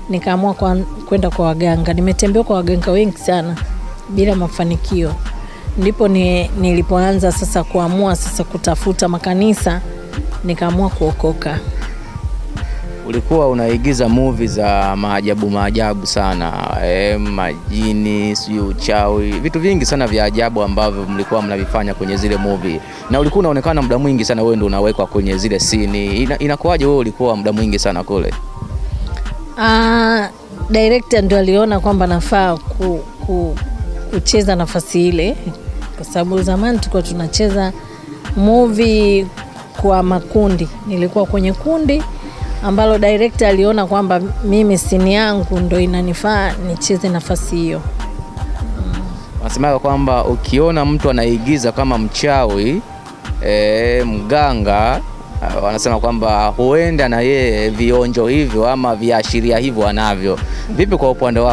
nikaamua kwenda kwa waganga. Nimetembea kwa waganga wengi sana bila mafanikio. Ndipo nilipoanza sasa kuamua sasa kutafuta makanisa, nikaamua kuokoka. Ulikuwa unaigiza movie za maajabu sana, majini, uchawi, vitu vingi sana vya ajabu ambavyo mlikuwa mnavifanya kwenye zile movie. Na ulikuwa unaonekana muda mwingi sana wewe ndio unawekwa kwenye zile scene. Inakuwaje wewe ulikuwa muda mwingi sana kule? Director ndio aliona kwamba nafaa kucheza nafasi ile, kwa sababu zamani tulikuwa tunacheza movie kwa makundi. Nilikuwa kwenye kundi ambalo director aliona kwamba mimi sini yangu ndio inanifaa nicheze nafasi hiyo. Wanasema kwamba ukiona mtu anaigiza kama mchawi, mganga, wanasema kwamba huenda na yeye vionjo hivyo ama viashiria hivyo anavyo. Vipi kwa upande wako?